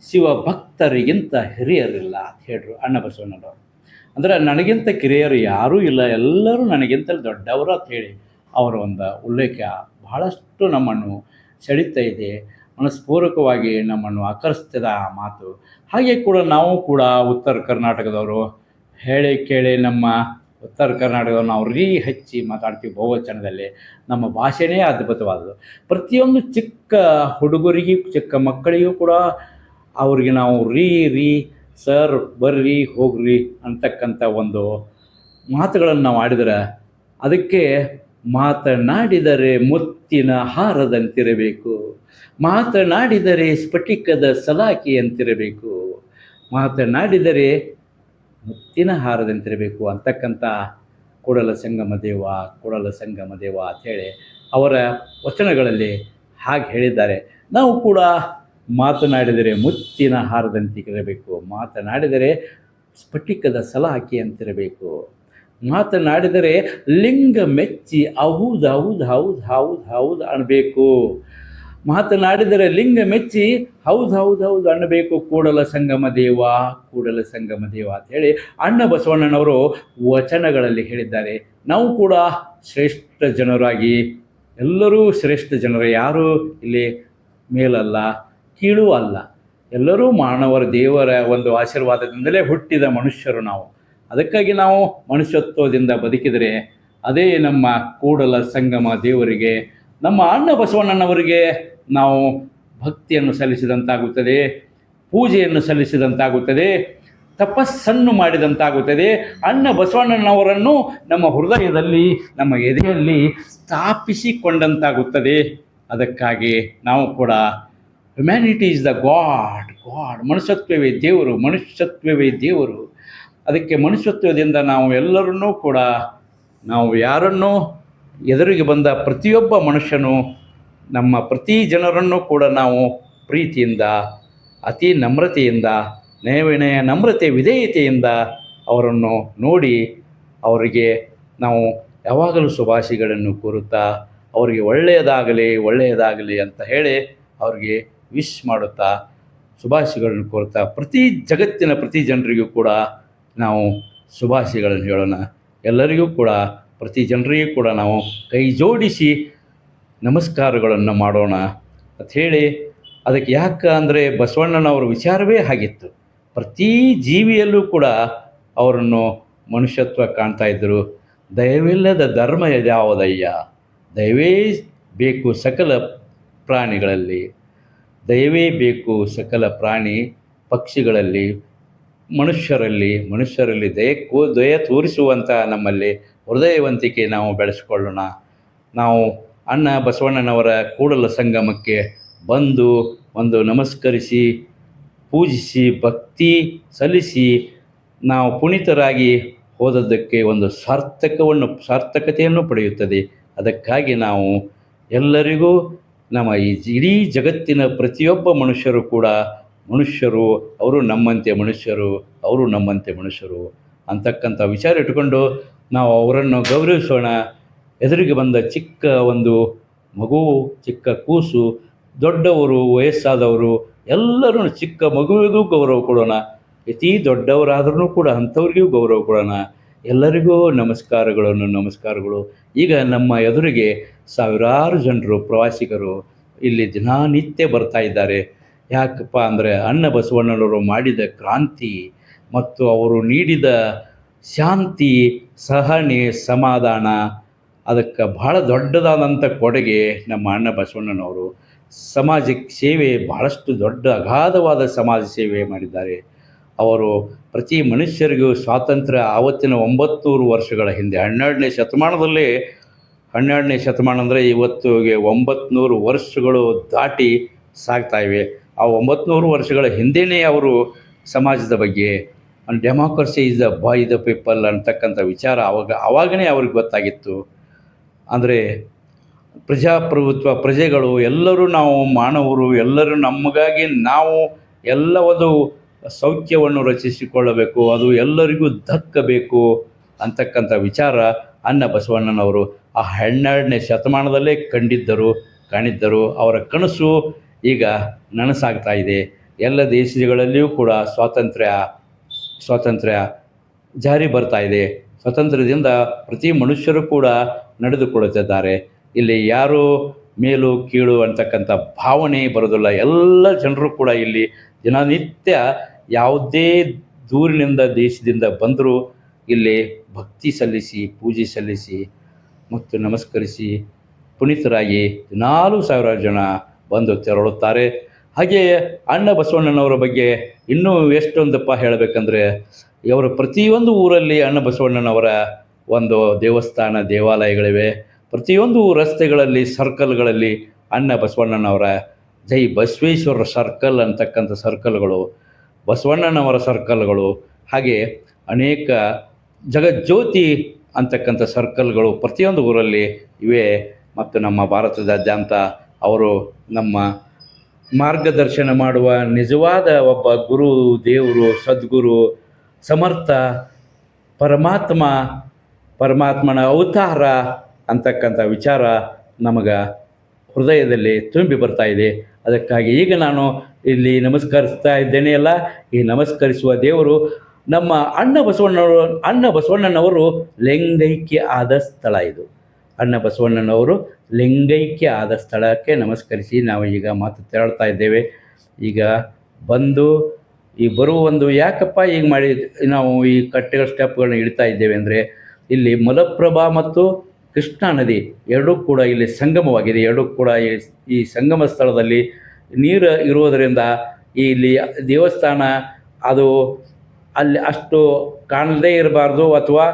ಶಿವ ಭಕ್ತರಿಗಿಂತ ಹಿರಿಯರಿಲ್ಲ ಅಂತ ಹೇಳಿದ್ರು ಅಣ್ಣ ಬಸವಣ್ಣನವರು. ಅಂದರೆ ನನಗಿಂತ ಕಿರಿಯರು ಯಾರೂ ಇಲ್ಲ, ಎಲ್ಲರೂ ನನಗಿಂತ ದೊಡ್ಡವರು ಅಂತ ಹೇಳಿ ಅವರ ಒಂದು ಉಲ್ಲೇಖ ಬಹಳಷ್ಟು ನಮ್ಮನ್ನು ಸೆಳೀತಾ ಇದೆ, ಮನಸ್ಪೂರ್ವಕವಾಗಿ ನಮ್ಮನ್ನು ಆಕರ್ಷಿಸಿದ ಮಾತು. ಹಾಗೆ ಕೂಡ ನಾವು ಕೂಡ ಉತ್ತರ ಕರ್ನಾಟಕದವರು ಹೇಳಿ ಕೇಳಿ ನಮ್ಮ ಉತ್ತರ ಕರ್ನಾಟಕದವರು ನಾವು ರೀ ಹಚ್ಚಿ ಮಾತಾಡ್ತೀವಿ ಬಹುವಚನದಲ್ಲಿ. ನಮ್ಮ ಭಾಷೆನೇ ಅದ್ಭುತವಾದದ್ದು. ಪ್ರತಿಯೊಂದು ಚಿಕ್ಕ ಹುಡುಗರಿಗೂ ಚಿಕ್ಕ ಮಕ್ಕಳಿಗೂ ಕೂಡ ಅವ್ರಿಗೆ ನಾವು ರೀ ಸರ್ ಬರ್ರಿ ಹೋಗ್ರಿ ಅಂತಕ್ಕಂಥ ಒಂದು ಮಾತುಗಳನ್ನು ನಾವು ಆಡಿದರೆ ಅದಕ್ಕೆ ಮಾತನಾಡಿದರೆ ಮುತ್ತಿನ ಹಾರದಂತಿರಬೇಕು, ಮಾತನಾಡಿದರೆ ಸ್ಫಟಿಕದ ಸಲಾಕೆಯಂತಿರಬೇಕು, ಮಾತನಾಡಿದರೆ ಮುತ್ತಿನ ಹಾರದಂತಿರಬೇಕು ಅಂತಕ್ಕಂಥ ಕೂಡಲ ಸಂಗಮ ದೇವ ಕೂಡಲ ಸಂಗಮ ದೇವ ಅಂಥೇಳಿ ಅವರ ವಚನಗಳಲ್ಲಿ ಹಾಗೆ ಹೇಳಿದ್ದಾರೆ. ನಾವು ಕೂಡ ಮಾತನಾಡಿದರೆ ಮುತ್ತಿನ ಹಾರದಂತಿರಬೇಕು, ಮಾತನಾಡಿದರೆ ಸ್ಫಟಿಕದ ಸಲಾಕೆಯಂತಿರಬೇಕು, ಮಾತನಾಡಿದರೆ ಲಿಂಗ ಮೆಚ್ಚಿ ಹೌದು ಹೌದು ಹೌದು ಹೌದು ಹೌದು ಅನ್ನಬೇಕು, ಮಾತನಾಡಿದರೆ ಲಿಂಗ ಮೆಚ್ಚಿ ಹೌದು ಹೌದು ಹೌದು ಅನ್ನಬೇಕು. ಕೂಡಲ ಸಂಗಮ ದೇವ ಕೂಡಲ ಸಂಗಮ ದೇವ ಅಂಥೇಳಿ ಅಣ್ಣ ಬಸವಣ್ಣನವರು ವಚನಗಳಲ್ಲಿ ಹೇಳಿದ್ದಾರೆ. ನಾವು ಕೂಡ ಶ್ರೇಷ್ಠ ಜನರಾಗಿ, ಎಲ್ಲರೂ ಶ್ರೇಷ್ಠ ಜನರು, ಯಾರೂ ಇಲ್ಲಿ ಮೇಲಲ್ಲ ಕೀಳು ಅಲ್ಲ, ಎಲ್ಲರೂ ಮಾನವರ ದೇವರ ಒಂದು ಆಶೀರ್ವಾದದಿಂದಲೇ ಹುಟ್ಟಿದ ಮನುಷ್ಯರು ನಾವು. ಅದಕ್ಕಾಗಿ ನಾವು ಮನುಷ್ಯತ್ವದಿಂದ ಬದುಕಿದರೆ ಅದೇ ನಮ್ಮ ಕೂಡಲ ಸಂಗಮ ದೇವರಿಗೆ, ನಮ್ಮ ಅಣ್ಣ ಬಸವಣ್ಣನವರಿಗೆ ನಾವು ಭಕ್ತಿಯನ್ನು ಸಲ್ಲಿಸಿದಂತಾಗುತ್ತದೆ, ಪೂಜೆಯನ್ನು ಸಲ್ಲಿಸಿದಂತಾಗುತ್ತದೆ, ತಪಸ್ಸನ್ನು ಮಾಡಿದಂತಾಗುತ್ತದೆ. ಅಣ್ಣ ಬಸವಣ್ಣನವರನ್ನು ನಮ್ಮ ಹೃದಯದಲ್ಲಿ, ನಮ್ಮ ಎದೆಯಲ್ಲಿ ಸ್ಥಾಪಿಸಿಕೊಂಡಂತಾಗುತ್ತದೆ. ಅದಕ್ಕಾಗಿ ನಾವು ಕೂಡ humanity is the god, god, ಮನುಷ್ಯತ್ವವೇ ದೇವರು, ಮನುಷ್ಯತ್ವವೇ ದೇವರು. ಅದಕ್ಕೆ ಮನುಷ್ಯತ್ವದಿಂದ ನಾವು ಎಲ್ಲರನ್ನೂ ಕೂಡ, ನಾವು ಯಾರನ್ನೂ ಎದುರಿಗೆ ಬಂದ ಪ್ರತಿಯೊಬ್ಬ ಮನುಷ್ಯನು ನಮ್ಮ ಪ್ರತಿ ಜನರನ್ನು ಕೂಡ ನಾವು ಪ್ರೀತಿಯಿಂದ, ಅತಿ ನಮ್ರತೆಯಿಂದ, ವಿನಯ ನಮ್ರತೆ ವಿಧೇಯತೆಯಿಂದ ಅವರನ್ನು ನೋಡಿ ಅವರಿಗೆ ನಾವು ಯಾವಾಗಲೂ ಶುಭಾಶಯಗಳನ್ನು ಕೋರುತ್ತಾ ಅವರಿಗೆ ಒಳ್ಳೆಯದಾಗಲಿ ಒಳ್ಳೆಯದಾಗಲಿ ಅಂತ ಹೇಳಿ ಅವ್ರಿಗೆ ವಿಶ್ ಮಾಡುತ್ತಾ ಶುಭಾಶಯಗಳನ್ನು ಕೋರುತ್ತಾ ಜಗತ್ತಿನ ಪ್ರತಿ ಜನರಿಗೂ ಕೂಡ ನಾವು ಶುಭಾಶಯಗಳನ್ನು ಹೇಳೋಣ. ಎಲ್ಲರಿಗೂ ಕೂಡ ಪ್ರತಿ ಜನರಿಗೂ ಕೂಡ ನಾವು ಕೈ ಜೋಡಿಸಿ ನಮಸ್ಕಾರಗಳನ್ನು ಮಾಡೋಣ ಅಂತ ಹೇಳಿ, ಅದಕ್ಕೆ ಯಾಕೆ ಅಂದರೆ ಬಸವಣ್ಣನವರ ವಿಚಾರವೇ ಆಗಿತ್ತು. ಪ್ರತಿ ಜೀವಿಯಲ್ಲೂ ಕೂಡ ಅವರನ್ನು ಮನುಷ್ಯತ್ವ ಕಾಣ್ತಾ ಇದ್ದರು. ದಯವಿಲ್ಲದ ಧರ್ಮ ಯಾವುದಯ್ಯ, ದಯವೇ ಬೇಕು ಸಕಲ ಪ್ರಾಣಿಗಳಲ್ಲಿ, ದಯವೇ ಬೇಕು ಸಕಲ ಪ್ರಾಣಿ ಪಕ್ಷಿಗಳಲ್ಲಿ, ಮನುಷ್ಯರಲ್ಲಿ ದಯ ತೋರಿಸುವಂಥ ನಮ್ಮಲ್ಲಿ ಹೃದಯವಂತಿಕೆ ನಾವು ಬೆಳೆಸಿಕೊಳ್ಳೋಣ. ನಾವು ಅಣ್ಣ ಬಸವಣ್ಣನವರ ಕೂಡಲ ಸಂಗಮಕ್ಕೆ ಬಂದು ಒಂದು ನಮಸ್ಕರಿಸಿ ಪೂಜಿಸಿ ಭಕ್ತಿ ಸಲ್ಲಿಸಿ ನಾವು ಪುನೀತರಾಗಿ ಹೋದದ್ದಕ್ಕೆ ಒಂದು ಸಾರ್ಥಕತೆಯನ್ನು ಪಡೆಯುತ್ತದೆ. ಅದಕ್ಕಾಗಿ ನಾವು ಎಲ್ಲರಿಗೂ ನಮ್ಮ ಈ ಇಡೀ ಜಗತ್ತಿನ ಪ್ರತಿಯೊಬ್ಬ ಮನುಷ್ಯರು ಕೂಡ ಮನುಷ್ಯರು, ಅವರು ನಮ್ಮಂತೆ ಮನುಷ್ಯರು ಅಂತಕ್ಕಂಥ ವಿಚಾರ ಇಟ್ಟುಕೊಂಡು ನಾವು ಅವರನ್ನು ಗೌರವಿಸೋಣ. ಎದುರಿಗೆ ಬಂದ ಚಿಕ್ಕ ಒಂದು ಮಗು, ಚಿಕ್ಕ ಕೂಸು, ದೊಡ್ಡವರು, ವಯಸ್ಸಾದವರು ಎಲ್ಲರೂ ಚಿಕ್ಕ ಮಗುವಿಗೂ ಗೌರವ ಕೊಡೋಣ. ಅತಿ ದೊಡ್ಡವರಾದ್ರೂ ಕೂಡ ಅಂಥವ್ರಿಗೂ ಗೌರವ ಕೊಡೋಣ. ಎಲ್ಲರಿಗೂ ನಮಸ್ಕಾರಗಳು. ಈಗ ನಮ್ಮ ಎದುರಿಗೆ ಸಾವಿರಾರು ಜನರು ಪ್ರವಾಸಿಗರು ಇಲ್ಲಿ ದಿನನಿತ್ಯ ಬರ್ತಾ ಇದ್ದಾರೆ. ಯಾಕಪ್ಪ ಅಂದರೆ ಅಣ್ಣ ಬಸವಣ್ಣನವರು ಮಾಡಿದ ಕ್ರಾಂತಿ ಮತ್ತು ಅವರು ನೀಡಿದ ಶಾಂತಿ, ಸಹನೆ, ಸಮಾಧಾನ, ಅದಕ್ಕೆ ಬಹಳ ದೊಡ್ಡದಾದಂಥ ಕೊಡುಗೆ ನಮ್ಮ ಅಣ್ಣ ಬಸವಣ್ಣನವರು. ಸಮಾಜಕ್ಕೆ ಸೇವೆ, ಬಹಳಷ್ಟು ದೊಡ್ಡ ಅಗಾಧವಾದ ಸಮಾಜ ಸೇವೆ ಮಾಡಿದ್ದಾರೆ. ಅವರು ಪ್ರತಿ ಮನುಷ್ಯರಿಗೂ ಸ್ವಾತಂತ್ರ್ಯ ಆವತ್ತಿನ 900 ವರ್ಷಗಳ ಹಿಂದೆ 12ನೇ ಶತಮಾನ ಅಂದರೆ ಇವತ್ತಿಗೆ 900 ವರ್ಷಗಳು ದಾಟಿ ಸಾಗ್ತಾ ಇವೆ. ಆ 900 ವರ್ಷಗಳ ಹಿಂದೆಯೇ ಅವರು ಸಮಾಜದ ಬಗ್ಗೆ democracy is the by the people ಅಂತಕ್ಕಂಥ ವಿಚಾರ ಆವಾಗನೇ ಅವ್ರಿಗೆ ಗೊತ್ತಾಗಿತ್ತು. ಅಂದರೆ ಪ್ರಜಾಪ್ರಭುತ್ವ, ಪ್ರಜೆಗಳು ಎಲ್ಲರೂ ನಾವು ಮಾನವರು, ಎಲ್ಲರೂ ನಮಗಾಗಿ ನಾವು ಎಲ್ಲ ಒಂದು ಸೌಖ್ಯವನ್ನು ರಚಿಸಿಕೊಳ್ಳಬೇಕು, ಅದು ಎಲ್ಲರಿಗೂ ದಕ್ಕಬೇಕು ಅಂತಕ್ಕಂಥ ವಿಚಾರ ಅಣ್ಣ ಬಸವಣ್ಣನವರು ಆ 12ನೇ ಶತಮಾನದಲ್ಲೇ ಕಾಣಿದ್ದರು. ಅವರ ಕನಸು ಈಗ ನನಸಾಗ್ತಾ ಇದೆ. ಎಲ್ಲ ದೇಶಗಳಲ್ಲಿಯೂ ಕೂಡ ಸ್ವಾತಂತ್ರ್ಯ ಜಾರಿ ಬರ್ತಾ ಇದೆ. ಸ್ವಾತಂತ್ರ್ಯದಿಂದ ಪ್ರತಿ ಮನುಷ್ಯರು ಕೂಡ ನಡೆದುಕೊಳ್ಳುತ್ತಿದ್ದಾರೆ. ಇಲ್ಲಿ ಯಾರು ಮೇಲು ಕೀಳು ಅಂತಕ್ಕಂಥ ಭಾವನೆ ಬರೋದಿಲ್ಲ. ಎಲ್ಲ ಜನರು ಕೂಡ ಇಲ್ಲಿ ದಿನನಿತ್ಯ ಯಾವುದೇ ದೂರಿನಿಂದ ದೇಶದಿಂದ ಬಂದರೂ ಇಲ್ಲಿ ಭಕ್ತಿ ಸಲ್ಲಿಸಿ, ಪೂಜೆ ಸಲ್ಲಿಸಿ ಮತ್ತು ನಮಸ್ಕರಿಸಿ ಪುನೀತರಾಗಿ 4,000 ಜನ ಬಂದು ತೆರಳುತ್ತಾರೆ. ಹಾಗೆಯೇ ಅಣ್ಣ ಬಸವಣ್ಣನವರ ಬಗ್ಗೆ ಇನ್ನೂ ಎಷ್ಟೊಂದಪ್ಪ ಹೇಳಬೇಕಂದ್ರೆ, ಇವರು ಪ್ರತಿಯೊಂದು ಊರಲ್ಲಿ ಅಣ್ಣ ಬಸವಣ್ಣನವರ ಒಂದು ದೇವಾಲಯಗಳಿವೆ. ಪ್ರತಿಯೊಂದು ರಸ್ತೆಗಳಲ್ಲಿ, ಸರ್ಕಲ್ಗಳಲ್ಲಿ ಅಣ್ಣ ಬಸವಣ್ಣನವರ ಜೈ ಬಸವೇಶ್ವರ ಸರ್ಕಲ್ ಅಂತಕ್ಕಂಥ ಸರ್ಕಲ್ಗಳು, ಬಸವಣ್ಣನವರ ಸರ್ಕಲ್ಗಳು, ಹಾಗೆ ಅನೇಕ ಜಗಜ್ಯೋತಿ ಅಂತಕ್ಕಂಥ ಸರ್ಕಲ್ಗಳು ಪ್ರತಿಯೊಂದು ಊರಲ್ಲಿ ಇವೆ. ಮತ್ತು ನಮ್ಮ ಭಾರತದಾದ್ಯಂತ ಅವರು ನಮ್ಮ ಮಾರ್ಗದರ್ಶನ ಮಾಡುವ ನಿಜವಾದ ಒಬ್ಬ ಗುರು, ದೇವರು, ಸದ್ಗುರು, ಸಮರ್ಥ ಪರಮಾತ್ಮನ ಅವತಾರ ಅಂತಕ್ಕಂಥ ವಿಚಾರ ನಮಗೆ ಹೃದಯದಲ್ಲಿ ತುಂಬಿ ಬರ್ತಾ ಇದೆ. ಅದಕ್ಕಾಗಿ ಈಗ ನಾನು ಇಲ್ಲಿ ನಮಸ್ಕರಿಸ್ತಾ ಇದ್ದೇನೆ. ಈ ನಮಸ್ಕರಿಸುವ ದೇವರು ನಮ್ಮ ಅಣ್ಣ ಬಸವಣ್ಣನವರು ಲಿಂಗೈಕ್ಯ ಆದ ಸ್ಥಳ ಇದು. ಅಣ್ಣ ಬಸವಣ್ಣನವರು ಲಿಂಗೈಕ್ಯ ಆದ ಸ್ಥಳಕ್ಕೆ ನಮಸ್ಕರಿಸಿ ನಾವು ಈಗ ಮಾತು ತೆರಳ್ತಾ ಇದ್ದೇವೆ. ಈಗ ಬಂದು ಈ ಬರುವ ಒಂದು ಯಾಕಪ್ಪ ಈಗ ಮಾಡಿ ನಾವು ಈ ಕಟ್ಟೆಗಳ ಸ್ಟೆಪ್ಗಳನ್ನ ಇಡ್ತಾ ಇದ್ದೇವೆ ಅಂದರೆ, ಇಲ್ಲಿ ಮಲಪ್ರಭಾ ಮತ್ತು ಕೃಷ್ಣಾ ನದಿ ಎರಡೂ ಕೂಡ ಇಲ್ಲಿ ಸಂಗಮವಾಗಿದೆ. ಎರಡೂ ಕೂಡ ಈ ಸಂಗಮ ಸ್ಥಳದಲ್ಲಿ ನೀರು ಇರುವುದರಿಂದ ಇಲ್ಲಿ ದೇವಸ್ಥಾನ ಅದು ಅಲ್ಲಿ ಅಷ್ಟು ಕಾಣದೇ ಇರಬಾರ್ದು, ಅಥವಾ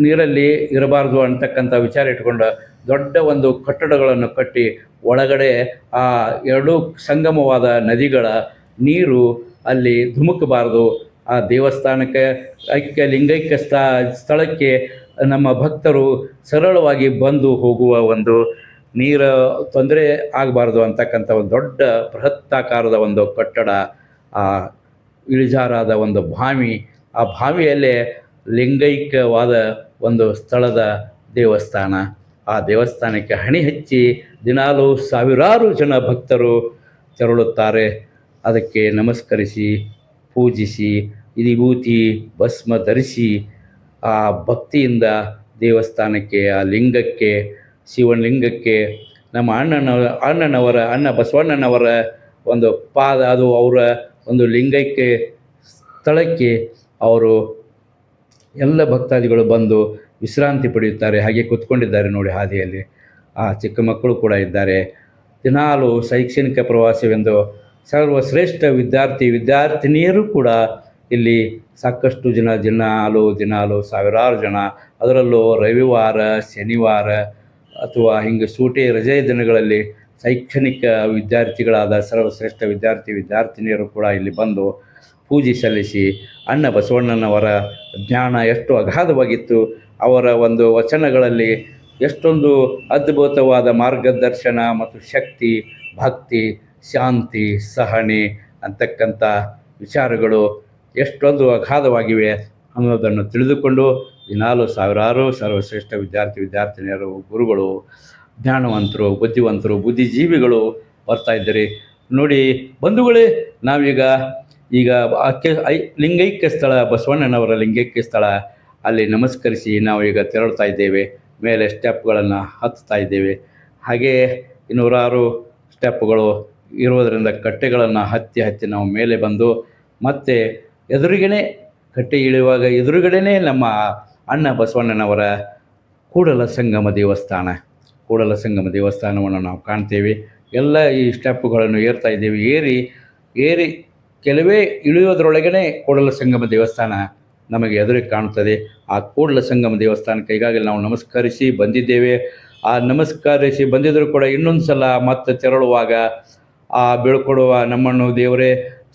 ನೀರಲ್ಲಿ ಇರಬಾರ್ದು ಅಂತಕ್ಕಂಥ ವಿಚಾರ ಇಟ್ಕೊಂಡು ದೊಡ್ಡ ಒಂದು ಕಟ್ಟಡಗಳನ್ನು ಕಟ್ಟಿ ಒಳಗಡೆ ಆ ಎರಡೂ ಸಂಗಮವಾದ ನದಿಗಳ ನೀರು ಅಲ್ಲಿ ಧುಮುಕಬಾರ್ದು. ಆ ದೇವಸ್ಥಾನಕ್ಕೆ ಲಿಂಗೈಕ್ಯ ಸ್ಥಳಕ್ಕೆ ನಮ್ಮ ಭಕ್ತರು ಸರಳವಾಗಿ ಬಂದು ಹೋಗುವ ಒಂದು ನೀರ ತೊಂದರೆ ಆಗಬಾರ್ದು ಅಂತಕ್ಕಂಥ ಒಂದು ದೊಡ್ಡ ಬೃಹತ್ತಾಕಾರದ ಒಂದು ಕಟ್ಟಡ, ಆ ಇಳಿಜಾರಾದ ಒಂದು ಬಾವಿ, ಆ ಬಾವಿಯಲ್ಲೇ ಲಿಂಗೈಕ್ಯವಾದ ಒಂದು ಸ್ಥಳದ ದೇವಸ್ಥಾನ. ಆ ದೇವಸ್ಥಾನಕ್ಕೆ ಹಣೆ ಹಚ್ಚಿ ದಿನಾಲೂ ಸಾವಿರಾರು ಜನ ಭಕ್ತರು ತೆರಳುತ್ತಾರೆ. ಅದಕ್ಕೆ ನಮಸ್ಕರಿಸಿ ಪೂಜಿಸಿ ವಿಭೂತಿ ಭಸ್ಮ ಧರಿಸಿ ಆ ಭಕ್ತಿಯಿಂದ ದೇವಸ್ಥಾನಕ್ಕೆ, ಆ ಲಿಂಗಕ್ಕೆ, ಶಿವಲಿಂಗಕ್ಕೆ, ನಮ್ಮ ಅಣ್ಣ ಬಸವಣ್ಣನವರ ಒಂದು ಪಾದ, ಅದು ಅವರ ಒಂದು ಲಿಂಗಕ್ಕೆ ಸ್ಥಳಕ್ಕೆ ಅವರು ಎಲ್ಲ ಭಕ್ತಾದಿಗಳು ಬಂದು ವಿಶ್ರಾಂತಿ ಪಡೆಯುತ್ತಾರೆ. ಹಾಗೆ ಕೂತ್ಕೊಂಡಿದ್ದಾರೆ ನೋಡಿ ಹಾದಿಯಲ್ಲಿ. ಆ ಚಿಕ್ಕ ಮಕ್ಕಳು ಕೂಡ ಇದ್ದಾರೆ. ದಿನಾಲು ಶೈಕ್ಷಣಿಕ ಪ್ರವಾಸವೆಂದು ಸರ್ವಶ್ರೇಷ್ಠ ವಿದ್ಯಾರ್ಥಿನಿಯರು ಕೂಡ ಇಲ್ಲಿ ಸಾಕಷ್ಟು ಜನ ದಿನಾಲು ಸಾವಿರಾರು ಜನ, ಅದರಲ್ಲೂ ರವಿವಾರ, ಶನಿವಾರ ಅಥವಾ ಹಿಂಗೆ ಸೂಟಿ ರಜೆಯ ದಿನಗಳಲ್ಲಿ ಶೈಕ್ಷಣಿಕ ವಿದ್ಯಾರ್ಥಿಗಳಾದ ಸರ್ವಶ್ರೇಷ್ಠ ವಿದ್ಯಾರ್ಥಿನಿಯರು ಕೂಡ ಇಲ್ಲಿ ಬಂದು ಪೂಜೆ ಸಲ್ಲಿಸಿ, ಅಣ್ಣ ಬಸವಣ್ಣನವರ ಜ್ಞಾನ ಎಷ್ಟು ಅಗಾಧವಾಗಿತ್ತು, ಅವರ ಒಂದು ವಚನಗಳಲ್ಲಿ ಎಷ್ಟೊಂದು ಅದ್ಭುತವಾದ ಮಾರ್ಗದರ್ಶನ ಮತ್ತು ಶಕ್ತಿ, ಭಕ್ತಿ, ಶಾಂತಿ, ಸಹನೆ ಅಂತಕ್ಕಂಥ ವಿಚಾರಗಳು ಎಷ್ಟೊಂದು ಅಗಾಧವಾಗಿವೆ ಅನ್ನೋದನ್ನು ತಿಳಿದುಕೊಂಡು ದಿನಾಲು ಸಾವಿರಾರು ಸರ್ವಶ್ರೇಷ್ಠ ವಿದ್ಯಾರ್ಥಿನಿಯರು, ಗುರುಗಳು, ಜ್ಞಾನವಂತರು, ಬುದ್ಧಿವಂತರು, ಬುದ್ಧಿಜೀವಿಗಳು ಬರ್ತಾಯಿದ್ದಾರೆ ನೋಡಿ ಬಂಧುಗಳೇ. ನಾವೀಗ ಲಿಂಗೈಕ್ಯ ಸ್ಥಳ, ಬಸವಣ್ಣನವರ ಲಿಂಗೈಕ್ಯ ಸ್ಥಳ, ಅಲ್ಲಿ ನಮಸ್ಕರಿಸಿ ನಾವು ಈಗ ತೆರಳುತ್ತಾ ಇದ್ದೇವೆ. ಮೇಲೆ ಸ್ಟೆಪ್ಗಳನ್ನು ಹತ್ತುತ್ತಾ ಇದ್ದೇವೆ. ಹಾಗೆಯೇ ನೂರಾರು ಸ್ಟೆಪ್ಗಳು ಇರುವುದರಿಂದ ಕಟ್ಟೆಗಳನ್ನು ಹತ್ತಿ ನಾವು ಮೇಲೆ ಬಂದು ಮತ್ತೆ ಎದುರುಗಡೆ ಕಟ್ಟೆ ಇಳಿಯುವಾಗ ಎದುರುಗಡೆನೇ ನಮ್ಮ ಅಣ್ಣ ಬಸವಣ್ಣನವರ ಕೂಡಲ ಸಂಗಮ ದೇವಸ್ಥಾನವನ್ನು ನಾವು ಕಾಣ್ತೇವೆ. ಎಲ್ಲ ಈ ಸ್ಟೆಪ್ಪುಗಳನ್ನು ಏರ್ತಾ ಇದ್ದೇವೆ. ಏರಿ ಕೆಲವೇ ಇಳಿಯೋದ್ರೊಳಗೇ ಕೂಡಲ ಸಂಗಮ ದೇವಸ್ಥಾನ ನಮಗೆ ಎದುರಿಗೆ ಕಾಣುತ್ತದೆ. ಆ ಕೂಡಲ ಸಂಗಮ ದೇವಸ್ಥಾನಕ್ಕೆ ಈಗಾಗಲೇ ನಾವು ನಮಸ್ಕರಿಸಿ ಬಂದಿದ್ದೇವೆ. ಆ ನಮಸ್ಕರಿಸಿ ಬಂದಿದ್ದರೂ ಕೂಡ ಇನ್ನೊಂದು ಸಲ ಮತ್ತೆ ತೆರಳುವಾಗ ಆ ಬೀಳ್ಕೊಡುವ ನಮ್ಮನ್ನು ದೇವರೇ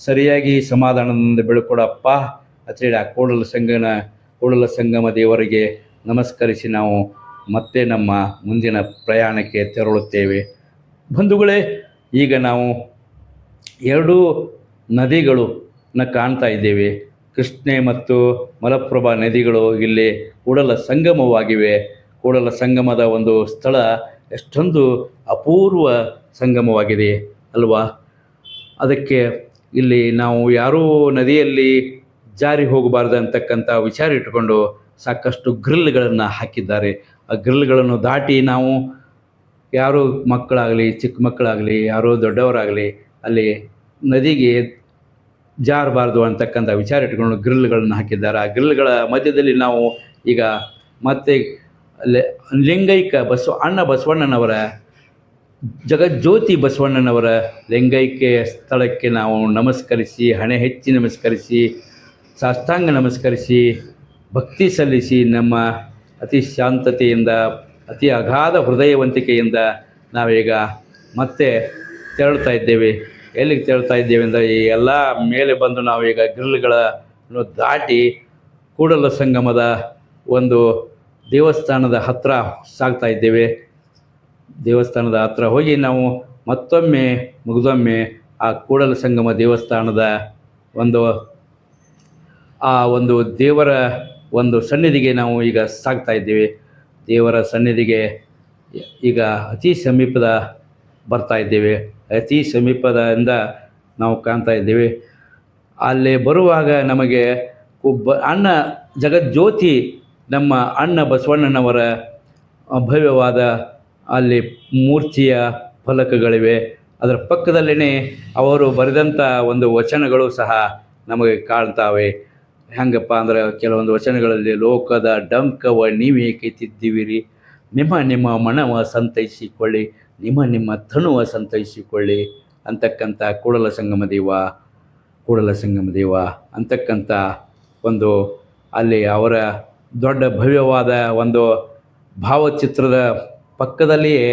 ಸರಿಯಾಗಿ ಸಮಾಧಾನದಿಂದ ಬೀಳ್ಕೊಡಪ್ಪ ಅಂತೇಳಿ ಆ ಕೂಡಲ ಸಂಗಮ ದೇವರಿಗೆ ನಮಸ್ಕರಿಸಿ ನಾವು ಮತ್ತೆ ನಮ್ಮ ಮುಂದಿನ ಪ್ರಯಾಣಕ್ಕೆ ತೆರಳುತ್ತೇವೆ. ಬಂಧುಗಳೇ, ಈಗ ನಾವು ಎರಡೂ ನದಿಗಳನ್ನ ಕಾಣ್ತಾ ಇದ್ದೇವೆ. ಕೃಷ್ಣೆ ಮತ್ತು ಮಲಪ್ರಭಾ ನದಿಗಳು ಇಲ್ಲಿ ಕೂಡಲ ಸಂಗಮವಾಗಿವೆ. ಕೂಡಲ ಸಂಗಮದ ಒಂದು ಸ್ಥಳ ಎಷ್ಟೊಂದು ಅಪೂರ್ವ ಸಂಗಮವಾಗಿದೆ ಅಲ್ವಾ. ಅದಕ್ಕೆ ಇಲ್ಲಿ ನಾವು ಯಾರೂ ನದಿಯಲ್ಲಿ ಜಾರಿ ಹೋಗಬಾರ್ದು ಅಂತಕ್ಕಂಥ ವಿಚಾರ ಇಟ್ಟುಕೊಂಡು ಸಾಕಷ್ಟು ಗ್ರಿಲ್ಗಳನ್ನು ಹಾಕಿದ್ದಾರೆ. ಆ ಗ್ರಿಲ್ಗಳನ್ನು ದಾಟಿ ನಾವು ಯಾರು ಮಕ್ಕಳಾಗಲಿ, ಚಿಕ್ಕ ಮಕ್ಕಳಾಗಲಿ, ಯಾರೋ ದೊಡ್ಡವರಾಗಲಿ ಅಲ್ಲಿ ನದಿಗೆ ಜಾರಬಾರ್ದು ಅಂತಕ್ಕಂಥ ವಿಚಾರ ಇಟ್ಕೊಂಡು ಗ್ರಿಲ್ಗಳನ್ನು ಹಾಕಿದ್ದಾರೆ. ಆ ಗ್ರಿಲ್ಗಳ ಮಧ್ಯದಲ್ಲಿ ನಾವು ಈಗ ಮತ್ತೆ ಲಿಂಗೈಕ್ಯ ಅಣ್ಣ ಬಸವಣ್ಣನವರ, ಜಗಜ್ಯೋತಿ ಬಸವಣ್ಣನವರ ಲಿಂಗೈಕ್ಯ ಸ್ಥಳಕ್ಕೆ ನಾವು ನಮಸ್ಕರಿಸಿ, ಹಣೆ ಹೆಚ್ಚಿ ನಮಸ್ಕರಿಸಿ, ಸಾಷ್ಟಾಂಗ ನಮಸ್ಕರಿಸಿ, ಭಕ್ತಿ ಸಲ್ಲಿಸಿ, ನಮ್ಮ ಅತಿ ಶಾಂತತೆಯಿಂದ, ಅತಿ ಅಗಾಧ ಹೃದಯವಂತಿಕೆಯಿಂದ ನಾವೀಗ ಮತ್ತೆ ತೆರಳುತ್ತಾ ಇದ್ದೇವೆ. ಎಲ್ಲಿಗೆ ತೆರಳುತ್ತಾ ಇದ್ದೇವೆ ಅಂದರೆ ಈ ಎಲ್ಲ ಮೇಲೆ ಬಂದು ನಾವೀಗ ಗ್ರಿಲ್ಗಳನ್ನು ದಾಟಿ ಕೂಡಲ ಸಂಗಮದ ಒಂದು ದೇವಸ್ಥಾನದ ಹತ್ತಿರ ಸಾಗ್ತಾ ಇದ್ದೇವೆ. ದೇವಸ್ಥಾನದ ಹತ್ತಿರ ಹೋಗಿ ನಾವು ಮುಗಿದೊಮ್ಮೆ ಆ ಕೂಡಲ ಸಂಗಮ ದೇವಸ್ಥಾನದ ಒಂದು ದೇವರ ಒಂದು ಸನ್ನಿಧಿಗೆ ನಾವು ಈಗ ಸಾಗ್ತಾ ಇದ್ದೇವೆ. ದೇವರ ಸನ್ನಿಧಿಗೆ ಈಗ ಅತಿ ಬರ್ತಾ ಇದ್ದೇವೆ. ಅತಿ ಸಮೀಪದಿಂದ ನಾವು ಕಾಣ್ತಾ ಇದ್ದೇವೆ. ಅಲ್ಲಿ ಬರುವಾಗ ನಮಗೆ ಜಗಜ್ಯೋತಿ ನಮ್ಮ ಅಣ್ಣ ಬಸವಣ್ಣನವರ ಭವ್ಯವಾದ ಅಲ್ಲಿ ಮೂರ್ತಿಯ ಫಲಕಗಳಿವೆ. ಅದರ ಪಕ್ಕದಲ್ಲೇ ಅವರು ಬರೆದಂಥ ಒಂದು ವಚನಗಳು ಸಹ ನಮಗೆ ಕಾಣ್ತಾವೆ. ಹೆಂಗಪ್ಪ ಅಂದ್ರೆ ಕೆಲವೊಂದು ವಚನಗಳಲ್ಲಿ ಲೋಕದ ಡಂಕವ ನೀವೇಕೆ ತಿದ್ದಿವಿರಿ, ನಿಮ್ಮ ಮನವ ಸಂತೈಸಿಕೊಳ್ಳಿ, ನಿಮ್ಮ ತನುವ ಸಂತೈಸಿಕೊಳ್ಳಿ ಅಂತಕ್ಕಂಥ ಕೂಡಲ ಸಂಗಮ ದೇವ ಅಂತಕ್ಕಂಥ ಒಂದು ಅಲ್ಲಿ ಅವರ ದೊಡ್ಡ ಭವ್ಯವಾದ ಒಂದು ಭಾವಚಿತ್ರದ ಪಕ್ಕದಲ್ಲಿಯೇ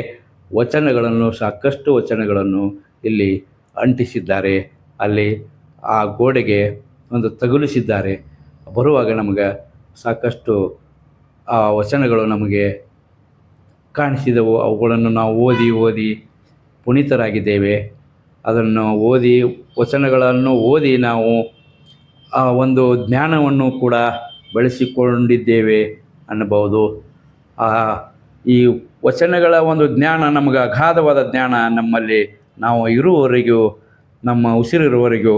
ಸಾಕಷ್ಟು ವಚನಗಳನ್ನು ಇಲ್ಲಿ ಅಂಟಿಸಿದ್ದಾರೆ. ಅಲ್ಲಿ ಆ ಗೋಡೆಗೆ ಒಂದು ತಗುಲಿಸಿದ್ದಾರೆ. ಬರುವಾಗ ನಮಗೆ ಸಾಕಷ್ಟು ಆ ವಚನಗಳು ನಮಗೆ ಕಾಣಿಸಿದವು. ಅವುಗಳನ್ನು ನಾವು ಓದಿ ಓದಿ ಪುನೀತರಾಗಿದ್ದೇವೆ. ಅದನ್ನು ಓದಿ ವಚನಗಳನ್ನು ಓದಿ ನಾವು ಆ ಒಂದು ಜ್ಞಾನವನ್ನು ಕೂಡ ಬೆಳೆಸಿಕೊಂಡಿದ್ದೇವೆ ಅನ್ನಬಹುದು. ಈ ವಚನಗಳ ಒಂದು ಜ್ಞಾನ ನಮಗೆ ಅಗಾಧವಾದ ಜ್ಞಾನ ನಮ್ಮಲ್ಲಿ ನಾವು ಇರುವವರೆಗೂ, ನಮ್ಮ ಉಸಿರಿರುವವರೆಗೂ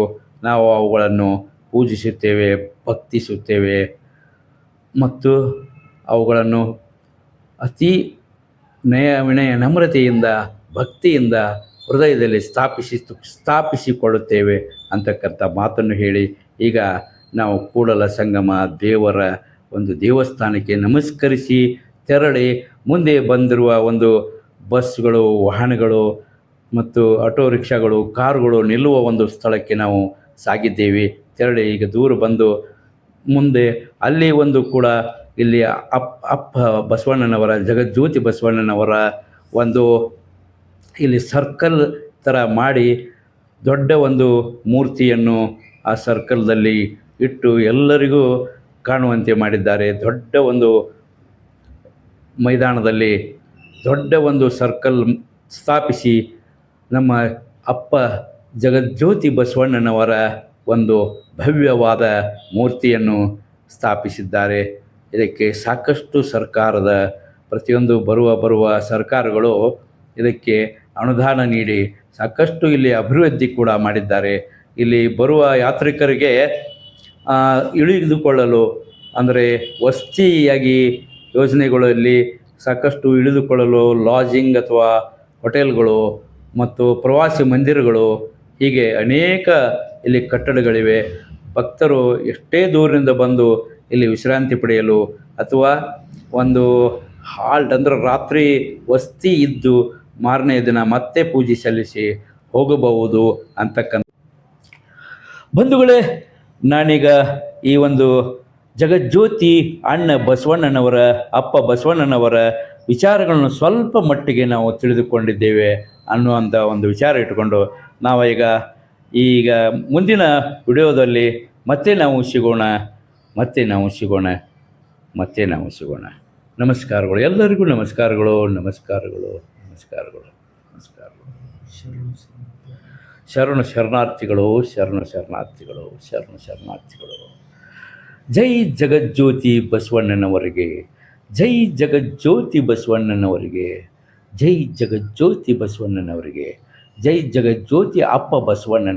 ನಾವು ಅವುಗಳನ್ನು ಪೂಜಿಸುತ್ತೇವೆ, ಭಕ್ತಿಸುತ್ತೇವೆ ಮತ್ತು ಅವುಗಳನ್ನು ಅತಿ ವಿನಯ ನಮ್ರತೆಯಿಂದ ಭಕ್ತಿಯಿಂದ ಹೃದಯದಲ್ಲಿ ಸ್ಥಾಪಿಸಿಕೊಳ್ಳುತ್ತೇವೆ ಅಂತಕ್ಕಂಥ ಮಾತನ್ನು ಹೇಳಿ, ಈಗ ನಾವು ಕೂಡಲ ಸಂಗಮ ದೇವರ ಒಂದು ದೇವಸ್ಥಾನಕ್ಕೆ ನಮಸ್ಕರಿಸಿ ತೆರಳಿ ಮುಂದೆ ಬಂದಿರುವ ಒಂದು ಬಸ್ಗಳು, ವಾಹನಗಳು ಮತ್ತು ಆಟೋ ರಿಕ್ಷಾಗಳು, ಕಾರುಗಳು ನಿಲ್ಲುವ ಒಂದು ಸ್ಥಳಕ್ಕೆ ನಾವು ಸಾಗಿದ್ದೇವೆ. ತೆರಳಿ ಈಗ ದೂರ ಬಂದು ಮುಂದೆ ಅಲ್ಲಿ ಒಂದು ಕೂಡ ಇಲ್ಲಿ ಅಪ್ಪ ಬಸವಣ್ಣನವರ, ಜಗಜ್ಯೋತಿ ಬಸವಣ್ಣನವರ ಒಂದು ಇಲ್ಲಿ ಸರ್ಕಲ್ ಥರ ಮಾಡಿ ದೊಡ್ಡ ಒಂದು ಮೂರ್ತಿಯನ್ನು ಆ ಸರ್ಕಲ್ದಲ್ಲಿ ಇಟ್ಟು ಎಲ್ಲರಿಗೂ ಕಾಣುವಂತೆ ಮಾಡಿದ್ದಾರೆ. ದೊಡ್ಡ ಒಂದು ಮೈದಾನದಲ್ಲಿ ದೊಡ್ಡ ಒಂದು ಸರ್ಕಲ್ ಸ್ಥಾಪಿಸಿ ನಮ್ಮ ಅಪ್ಪ ಜಗಜ್ಯೋತಿ ಬಸವಣ್ಣನವರ ಒಂದು ಭವ್ಯವಾದ ಮೂರ್ತಿಯನ್ನು ಸ್ಥಾಪಿಸಿದ್ದಾರೆ. ಇದಕ್ಕೆ ಸಾಕಷ್ಟು ಸರ್ಕಾರದ ಪ್ರತಿಯೊಂದು ಬರುವ ಸರ್ಕಾರಗಳು ಇದಕ್ಕೆ ಅನುದಾನ ನೀಡಿ ಸಾಕಷ್ಟು ಇಲ್ಲಿ ಅಭಿವೃದ್ಧಿ ಕೂಡ ಮಾಡಿದ್ದಾರೆ. ಇಲ್ಲಿ ಬರುವ ಯಾತ್ರಿಕರಿಗೆ ಇಳಿದುಕೊಳ್ಳಲು ಅಂದರೆ ವಸತಿಯಾಗಿ ಯೋಜನೆಗಳಲ್ಲಿ ಸಾಕಷ್ಟು ಇಳಿದುಕೊಳ್ಳಲು ಲಾಡ್ಜಿಂಗ್ ಅಥವಾ ಹೋಟೆಲ್ಗಳು ಮತ್ತು ಪ್ರವಾಸಿ ಮಂದಿರಗಳು ಹೀಗೆ ಅನೇಕ ಇಲ್ಲಿ ಕಟ್ಟಡಗಳಿವೆ. ಭಕ್ತರು ಎಷ್ಟೇ ದೂರದಿಂದ ಬಂದು ಇಲ್ಲಿ ವಿಶ್ರಾಂತಿ ಪಡೆಯಲು ಅಥವಾ ಒಂದು ಹಾಲ್ಟ್ ಅಂದರೆ ರಾತ್ರಿ ವಸತಿ ಇದ್ದು ಮಾರನೇ ದಿನ ಮತ್ತೆ ಪೂಜೆ ಸಲ್ಲಿಸಿ ಹೋಗಬಹುದು ಅಂತಕ್ಕಂಥ. ಬಂಧುಗಳೇ, ನಾನೀಗ ಈ ಒಂದು ಜಗಜ್ಯೋತಿ ಅಣ್ಣ ಬಸವಣ್ಣನವರ, ಅಪ್ಪ ಬಸವಣ್ಣನವರ ವಿಚಾರಗಳನ್ನು ಸ್ವಲ್ಪ ಮಟ್ಟಿಗೆ ನಾವು ತಿಳಿದುಕೊಂಡಿದ್ದೇವೆ ಅನ್ನುವಂಥ ಒಂದು ವಿಚಾರ ಇಟ್ಟುಕೊಂಡು ಈಗ ಮುಂದಿನ ವಿಡಿಯೋದಲ್ಲಿ ಮತ್ತೆ ನಾವು ಸಿಗೋಣ. ನಮಸ್ಕಾರಗಳು, ಎಲ್ಲರಿಗೂ ನಮಸ್ಕಾರಗಳು. ಶರಣಾರ್ಥಿಗಳು. ಜೈ ಜಗಜ್ಯೋತಿ ಬಸವಣ್ಣನವರಿಗೆ, ಜೈ ಜಗಜ್ಯೋತಿ ಬಸವಣ್ಣನವರಿಗೆ, ಜೈ ಜಗಜ್ಯೋತಿ ಬಸವಣ್ಣನವರಿಗೆ, ಜೈ ಜಗಜ್ಯೋತಿ ಅಪ್ಪ ಬಸವಣ್ಣನ.